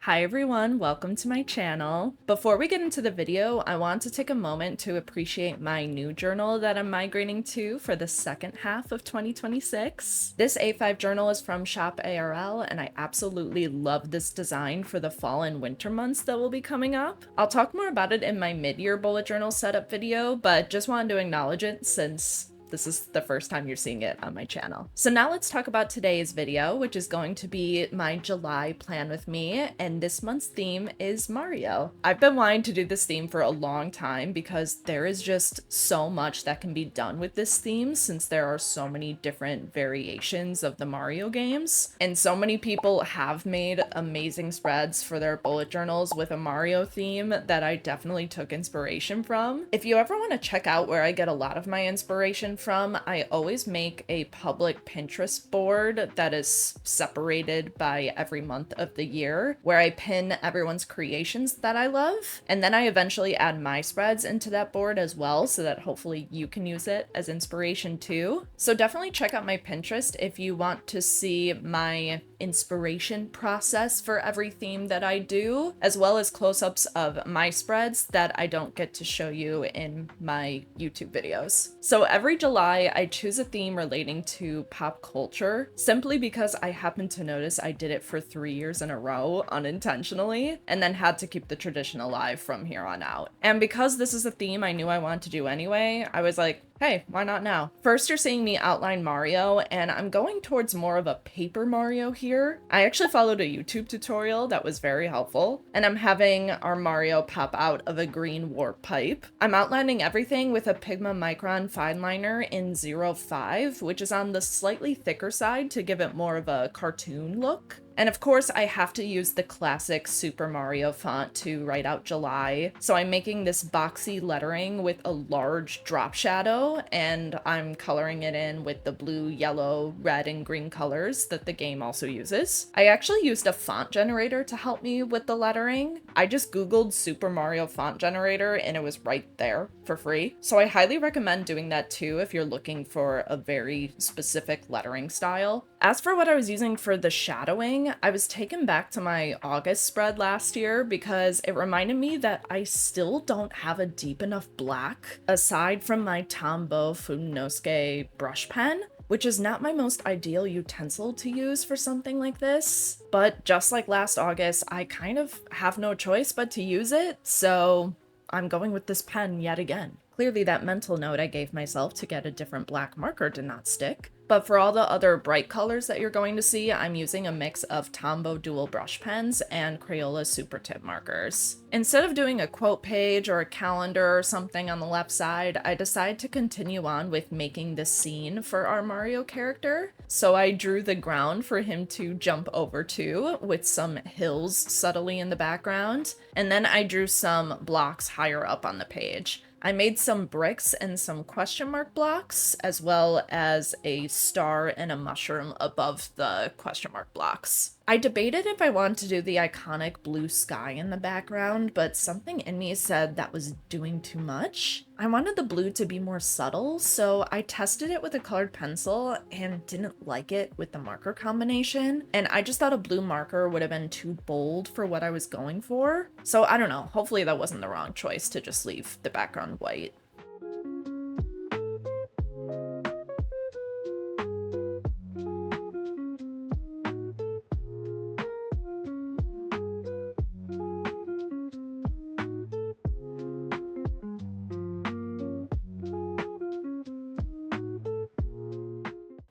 Hi everyone, welcome to my channel. Before we get into the video, I want to take a moment to appreciate my new journal that I'm migrating to for the second half of 2026. This A5 journal is from Shop ARL and I absolutely love this design for the fall and winter months that will be coming up. I'll talk more about it in my mid-year bullet journal setup video, but just wanted to acknowledge it since this is the first time you're seeing it on my channel. So now let's talk about today's video, which is going to be my July plan with me, and this month's theme is Mario. I've been wanting to do this theme for a long time because there is just so much that can be done with this theme since there are so many different variations of the Mario games, and so many people have made amazing spreads for their bullet journals with a Mario theme that I definitely took inspiration from. If you ever want to check out where I get a lot of my inspiration from, I always make a public Pinterest board that is separated by every month of the year, where I pin everyone's creations that I love, and then I eventually add my spreads into that board as well, so that hopefully you can use it as inspiration too. So definitely check out my Pinterest if you want to see my inspiration process for every theme that I do, as well as close-ups of my spreads that I don't get to show you in my YouTube videos. So every July, I choose a theme relating to pop culture, simply because I happen to notice I did it for 3 years in a row unintentionally, and then had to keep the tradition alive from here on out. And because this is a theme I knew I wanted to do anyway, I was like, hey, why not now? First, you're seeing me outline Mario, and I'm going towards more of a paper Mario here. I actually followed a YouTube tutorial that was very helpful, and I'm having our Mario pop out of a green warp pipe. I'm outlining everything with a Pigma Micron fine liner in 05, which is on the slightly thicker side to give it more of a cartoon look. And of course, I have to use the classic Super Mario font to write out July, so I'm making this boxy lettering with a large drop shadow, and I'm coloring it in with the blue, yellow, red, and green colors that the game also uses. I actually used a font generator to help me with the lettering. I just googled Super Mario font generator and it was right there for free, so I highly recommend doing that too if you're looking for a very specific lettering style. As for what I was using for the shadowing, I was taken back to my August spread last year because it reminded me that I still don't have a deep enough black aside from my Tombow Fudenosuke brush pen, which is not my most ideal utensil to use for something like this. But just like last August, I kind of have no choice but to use it, so I'm going with this pen yet again. Clearly that mental note I gave myself to get a different black marker did not stick. But for all the other bright colors that you're going to see, I'm using a mix of Tombow dual brush pens and Crayola super tip markers. Instead of doing a quote page or a calendar or something on the left side, I decided to continue on with making the scene for our Mario character. So I drew the ground for him to jump over to, with some hills subtly in the background, and then I drew some blocks higher up on the page. I made some bricks and some question mark blocks, as well as a star and a mushroom above the question mark blocks. I debated if I wanted to do the iconic blue sky in the background, but something in me said that was doing too much. I wanted the blue to be more subtle, so I tested it with a colored pencil and didn't like it with the marker combination, and I just thought a blue marker would have been too bold for what I was going for. So I don't know, hopefully that wasn't the wrong choice to just leave the background white.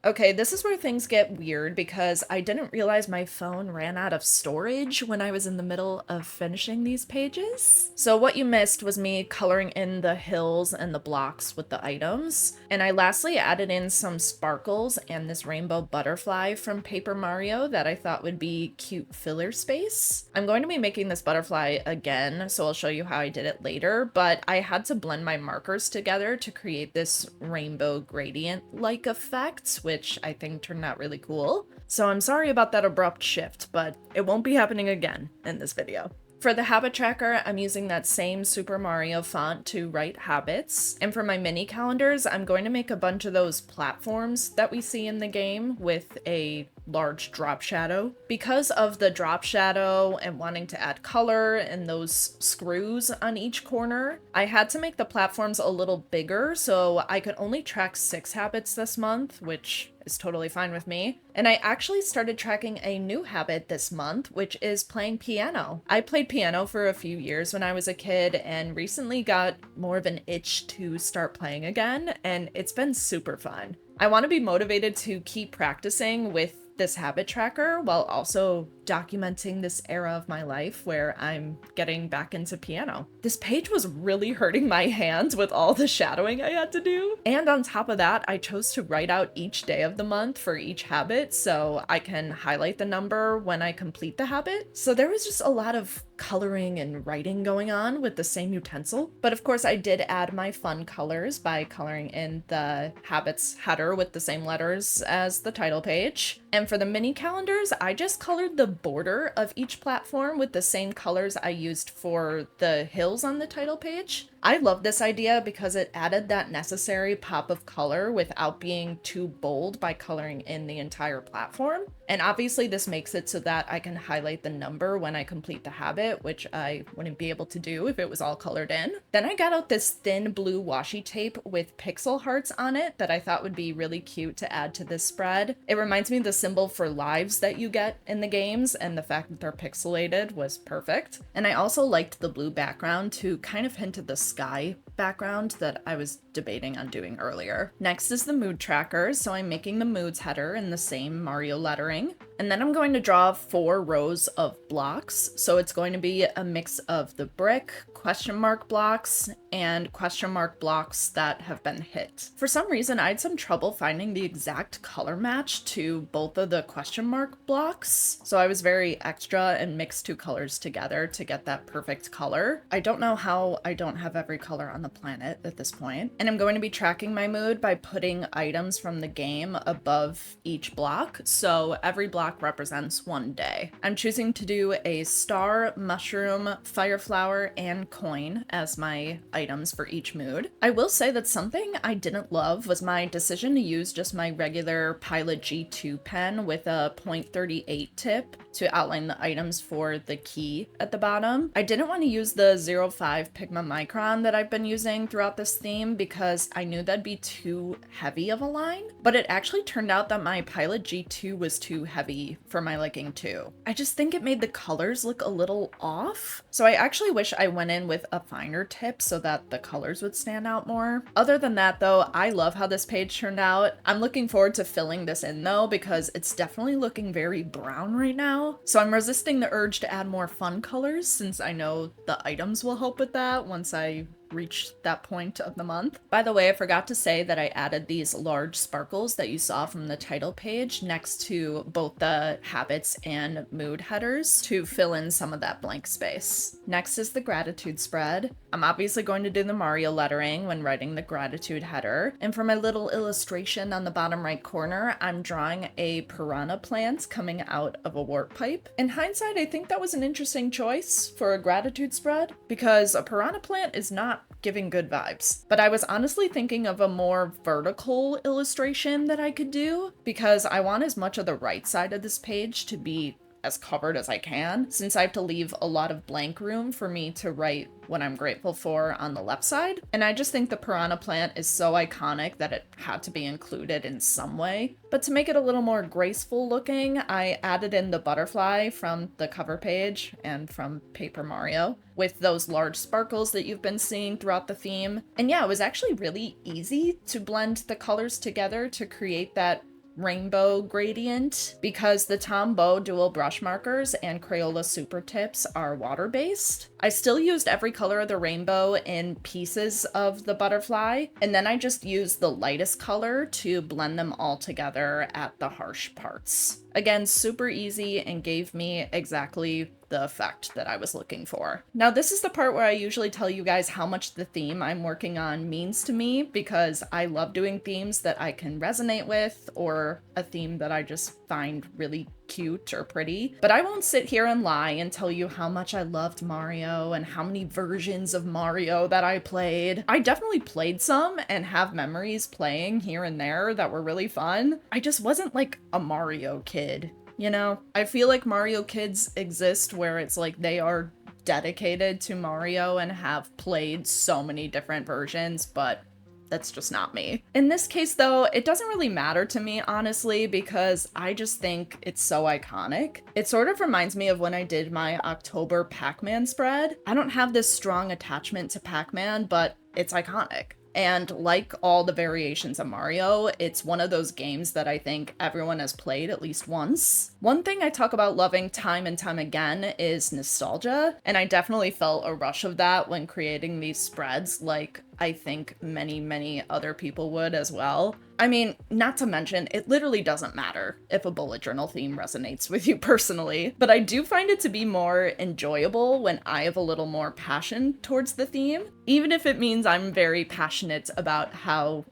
Okay, this is where things get weird because I didn't realize my phone ran out of storage when I was in the middle of finishing these pages. So what you missed was me coloring in the hills and the blocks with the items. And I lastly added in some sparkles and this rainbow butterfly from Paper Mario that I thought would be cute filler space. I'm going to be making this butterfly again, so I'll show you how I did it later, but I had to blend my markers together to create this rainbow gradient-like effect, which I think turned out really cool. So I'm sorry about that abrupt shift, but it won't be happening again in this video. For the habit tracker, I'm using that same Super Mario font to write habits. And for my mini calendars, I'm going to make a bunch of those platforms that we see in the game with a large drop shadow. Because of the drop shadow and wanting to add color and those screws on each corner, I had to make the platforms a little bigger so I could only track 6 habits this month, which is totally fine with me. And I actually started tracking a new habit this month, which is playing piano. I played piano for a few years when I was a kid and recently got more of an itch to start playing again, and it's been super fun. I want to be motivated to keep practicing with this habit tracker while also documenting this era of my life where I'm getting back into piano. This page was really hurting my hands with all the shadowing I had to do. And on top of that, I chose to write out each day of the month for each habit so I can highlight the number when I complete the habit. So there was just a lot of coloring and writing going on with the same utensil. But of course I did add my fun colors by coloring in the habits header with the same letters as the title page. And for the mini calendars, I just colored the border of each platform with the same colors I used for the hills on the title page. I love this idea because it added that necessary pop of color without being too bold by coloring in the entire platform. And obviously this makes it so that I can highlight the number when I complete the habit, which I wouldn't be able to do if it was all colored in. Then I got out this thin blue washi tape with pixel hearts on it that I thought would be really cute to add to this spread. It reminds me of the symbol for lives that you get in the games, and the fact that they're pixelated was perfect. And I also liked the blue background to kind of hint at the sky background that I was debating on doing earlier. Next is the mood tracker, so I'm making the moods header in the same Mario lettering. And then I'm going to draw 4 rows of blocks. So it's going to be a mix of the brick, question mark blocks, and question mark blocks that have been hit. For some reason, I had some trouble finding the exact color match to both of the question mark blocks. So I was very extra and mixed 2 colors together to get that perfect color. I don't know how I don't have every color on the planet at this point. And I'm going to be tracking my mood by putting items from the game above each block. So every block represents 1 day. I'm choosing to do a star, mushroom, fire flower, and coin as my items for each mood. I will say that something I didn't love was my decision to use just my regular Pilot G2 pen with a .38 tip to outline the items for the key at the bottom. I didn't want to use the 05 Pigma Micron that I've been using throughout this theme because I knew that'd be too heavy of a line, but it actually turned out that my Pilot G2 was too heavy for my liking too. I just think it made the colors look a little off, so I actually wish I went in with a finer tip so that the colors would stand out more. Other than that though, I love how this page turned out. I'm looking forward to filling this in though because it's definitely looking very brown right now, so I'm resisting the urge to add more fun colors since I know the items will help with that once I reach that point of the month. By the way, I forgot to say that I added these large sparkles that you saw from the title page next to both the habits and mood headers to fill in some of that blank space. Next is the gratitude spread. I'm obviously going to do the Mario lettering when writing the gratitude header, and for my little illustration on the bottom right corner, I'm drawing a piranha plant coming out of a warp pipe. In hindsight, I think that was an interesting choice for a gratitude spread because a piranha plant is not giving good vibes. But I was honestly thinking of a more vertical illustration that I could do because I want as much of the right side of this page to be as covered as I can, since I have to leave a lot of blank room for me to write what I'm grateful for on the left side. And I just think the piranha plant is so iconic that it had to be included in some way. But to make it a little more graceful looking, I added in the butterfly from the cover page and from Paper Mario with those large sparkles that you've been seeing throughout the theme. And yeah, it was actually really easy to blend the colors together to create that rainbow gradient because the Tombow dual brush markers and Crayola super tips are water-based. I still used every color of the rainbow in pieces of the butterfly, and then I just used the lightest color to blend them all together at the harsh parts. Again, super easy and gave me exactly the effect that I was looking for. Now, this is the part where I usually tell you guys how much the theme I'm working on means to me, because I love doing themes that I can resonate with, or a theme that I just find really cute or pretty. But I won't sit here and lie and tell you how much I loved Mario and how many versions of Mario that I played. I definitely played some and have memories playing here and there that were really fun. I just wasn't like a Mario kid, you know? I feel like Mario kids exist where it's like they are dedicated to Mario and have played so many different versions, but that's just not me. In this case, though, it doesn't really matter to me, honestly, because I just think it's so iconic. It sort of reminds me of when I did my October Pac-Man spread. I don't have this strong attachment to Pac-Man, but it's iconic. And like all the variations of Mario, it's one of those games that I think everyone has played at least once. One thing I talk about loving time and time again is nostalgia, and I definitely felt a rush of that when creating these spreads, like I think many other people would as well. I mean, not to mention, it literally doesn't matter if a bullet journal theme resonates with you personally, but I do find it to be more enjoyable when I have a little more passion towards the theme, even if it means I'm very passionate about how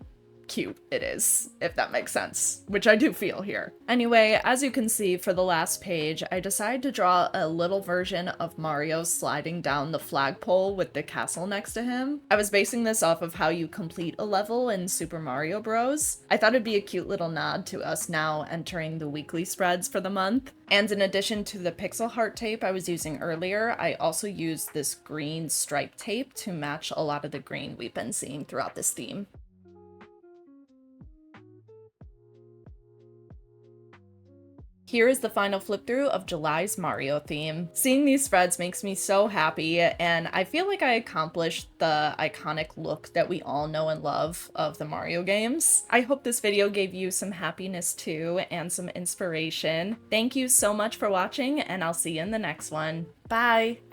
cute it is, if that makes sense, which I do feel here. Anyway, as you can see for the last page, I decided to draw a little version of Mario sliding down the flagpole with the castle next to him. I was basing this off of how you complete a level in Super Mario Bros. I thought it'd be a cute little nod to us now entering the weekly spreads for the month. And in addition to the pixel heart tape I was using earlier, I also used this green stripe tape to match a lot of the green we've been seeing throughout this theme. Here is the final flip through of July's Mario theme. Seeing these spreads makes me so happy, and I feel like I accomplished the iconic look that we all know and love of the Mario games. I hope this video gave you some happiness too, and some inspiration. Thank you so much for watching, and I'll see you in the next one. Bye!